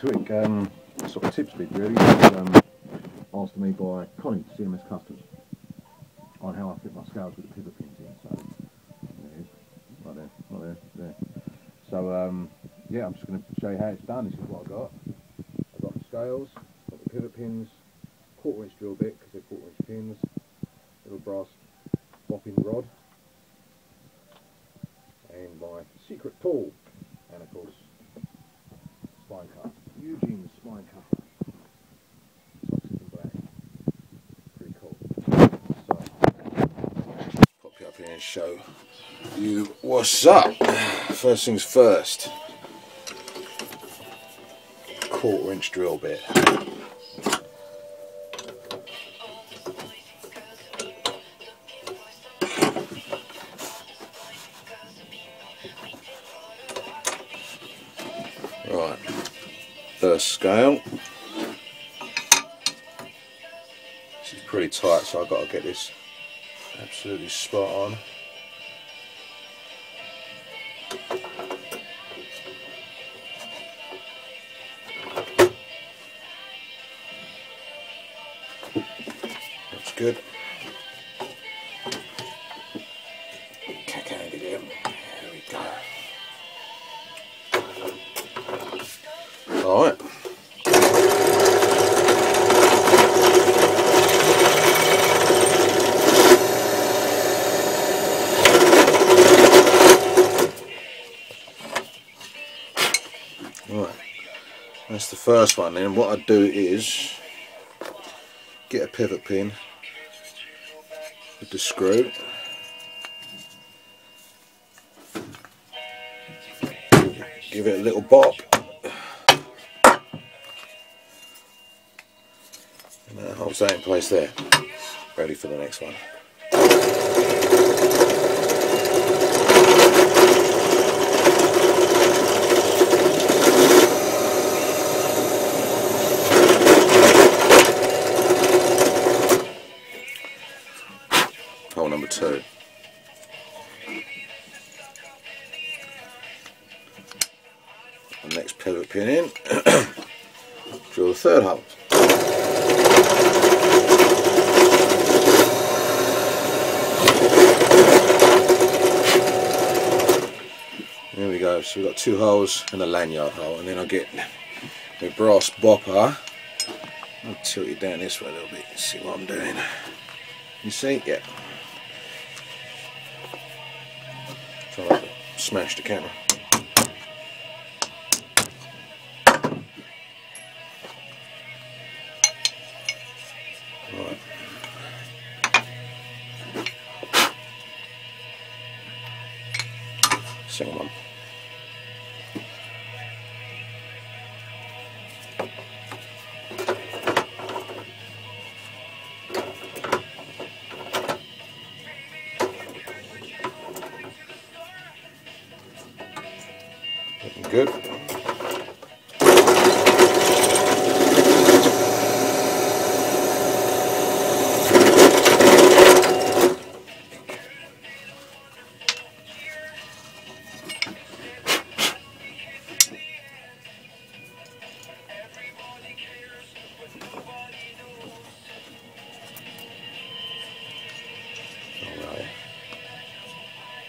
quick sort of tips bit really, asked to me by Connie, CMS Customs, on how I fit my scales with the pivot pins in. So there it is, right there, right there, there. So yeah, I'm just going to show you how it's done. This is what I've got. I've got the scales, got the pivot pins, 1/4 inch drill bit because they're 1/4 inch pins, little brass bopping rod, and my secret tool, and of course spine cutter, Eugene's spine cutter, toxic and black, pretty cool. So pop you up here and show you what's up. First things first, 1/4 inch drill bit. Right, first scale. This is pretty tight, so I've got to get this absolutely spot on. That's good. There we go. Alright. Right. That's the first one. Then what I do is get a pivot pin with the screw. Give it a little bop. And that holds that in place there. Ready for the next one. Hole number 2. The next pivot pin in. Drill the third hole. There we go, so we've got 2 holes and a lanyard hole, and then I'll get my brass bopper. I'll tilt it down this way a little bit, see what I'm doing. You see? Yeah. Try not to smash the camera. Right. Second one. Looking good.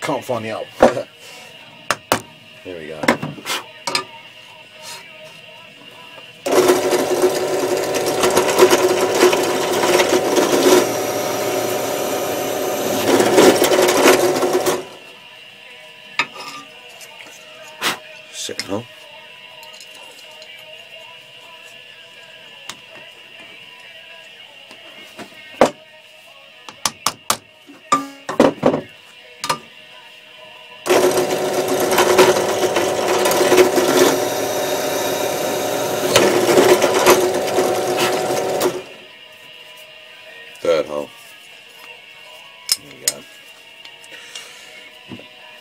Can't find the hole. There we go. Second hole. Third hole. There we go.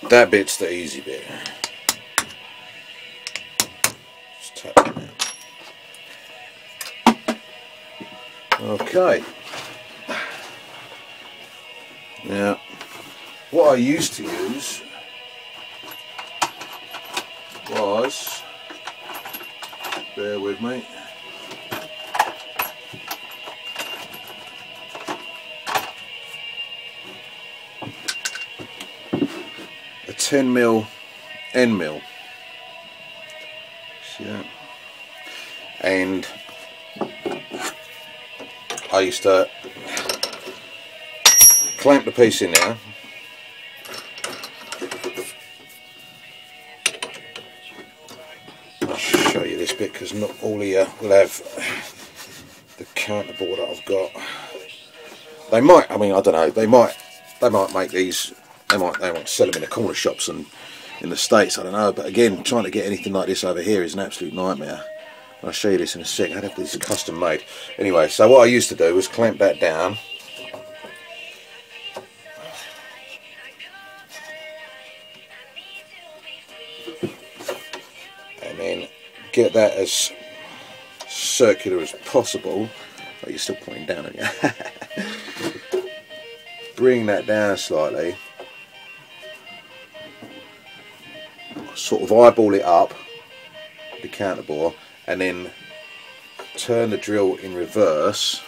That bit's the easy bit. Just tap it down. Okay. Now, what I used to use was the bear with me. A 10mm end mill. See that? And I used to clamp the piece in there. I'll show you this bit because not all here will have the counterboard that I've got. They might, I mean, I don't know, they might make these, they might sell them in the corner shops and in the States, I don't know, but again, trying to get anything like this over here is an absolute nightmare. I'll show you this in a sec. I'd have these custom made. Anyway, so what I used to do was clamp that down. And then get that as circular as possible. Oh, you're still pointing down, aren't you? Bring that down slightly. Sort of eyeball it up, the counterbore, and then turn the drill in reverse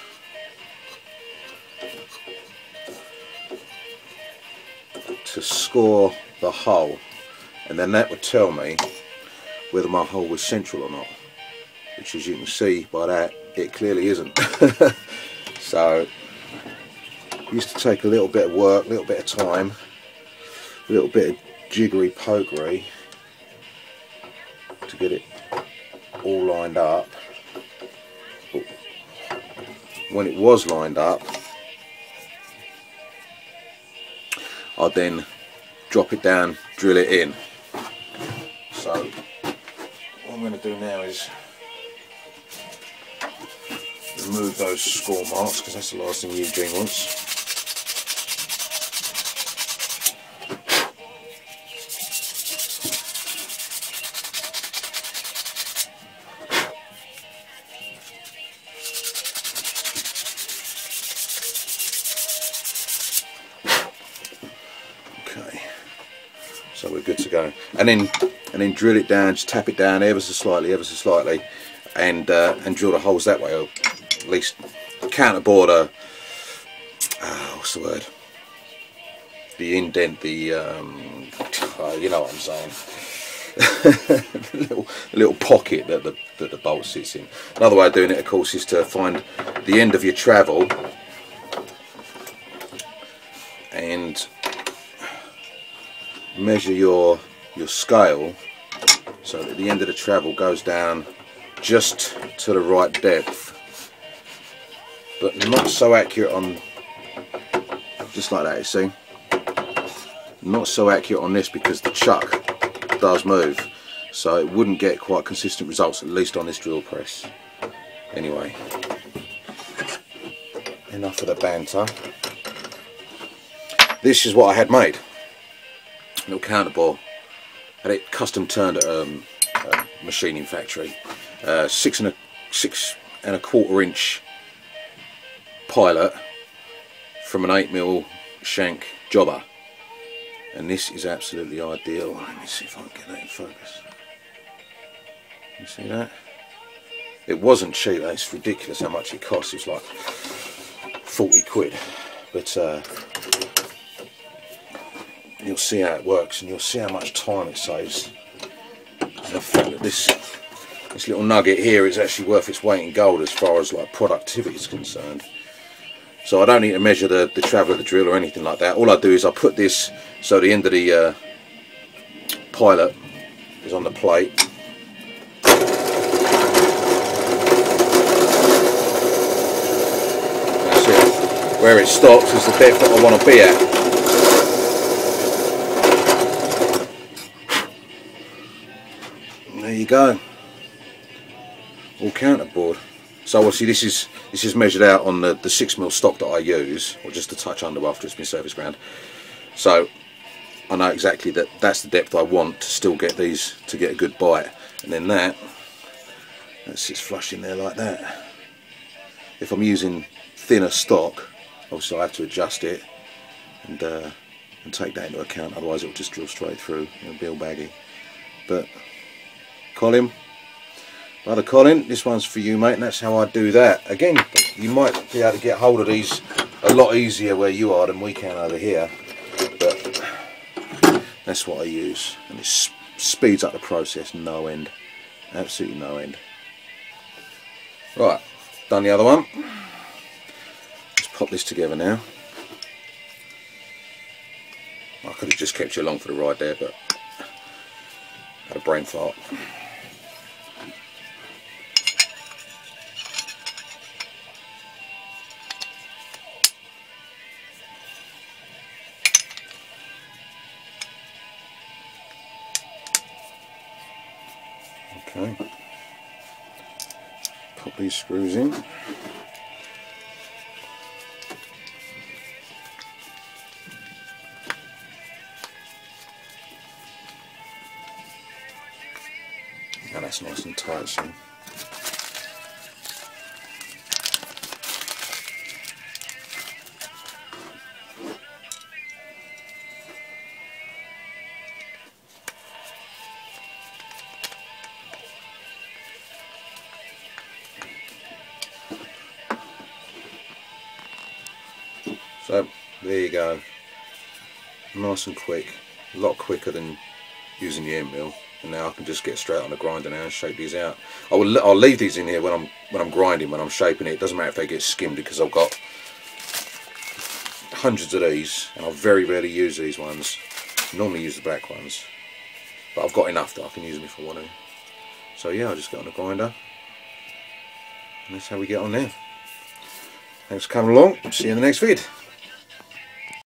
to score the hole, and then that would tell me whether my hole was central or not, which, as you can see by that, it clearly isn't. So it used to take a little bit of work, a little bit of time, a little bit of jiggery pokery to get it all lined up. But when it was lined up, I'd then drop it down, drill it in. So what I'm going to do now is remove those score marks, because that's the last thing Eugene wants. So we're good to go, and then drill it down, just tap it down ever so slightly, and drill the holes that way, or at least counterboard what's the word? The indent, the you know what I'm saying. the little pocket that the bolt sits in. Another way of doing it, of course, is to find the end of your travel and measure your scale so that the end of the travel goes down just to the right depth, but not so accurate on, just like that, you see, not so accurate on this because the chuck does move, so it wouldn't get quite consistent results, at least on this drill press. Anyway, enough of the banter. This is what I had made. Little counterbore. Had it custom turned at a machining factory. 6 and a quarter inch pilot from an 8mm shank jobber, and this is absolutely ideal. Let me see if I can get that in focus. You see that? It wasn't cheap. It's ridiculous how much it cost. It's like 40 quid, but you'll see how it works, and you'll see how much time it saves. And the fact that this little nugget here is actually worth its weight in gold as far as like productivity is concerned. So I don't need to measure the travel of the drill or anything like that. All I do is I put this so the end of the pilot is on the plate. That's it. Where it stops is the depth that I want to be at. There you go, all counterboard. So obviously this is measured out on the 6mm stock that I use, or just a touch under after it's been surface ground. So I know exactly that that's the depth I want to still get these to get a good bite, and then that sits flush in there like that. If I'm using thinner stock, obviously I have to adjust it and take that into account, otherwise it will just drill straight through. It'll be all baggy. But Colin, Brother Colin, this one's for you, mate, and that's how I do that. Again, you might be able to get hold of these a lot easier where you are than we can over here, but that's what I use, and it speeds up the process no end, absolutely no end. Right, done the other one. Let's pop this together now. I could have just kept you along for the ride there, but I had a brain fart. Okay, pop these screws in. Now that's nice and tight, see. So there you go, nice and quick, a lot quicker than using the end mill. And now I can just get straight on the grinder now and shape these out. I'll leave these in here when I'm grinding, when I'm shaping it. It doesn't matter if they get skimmed because I've got hundreds of these, and I very rarely use these ones. I normally use the black ones, but I've got enough that I can use them if I want to. So yeah, I'll just get on the grinder, and that's how we get on there. Thanks for coming along. See you in the next vid.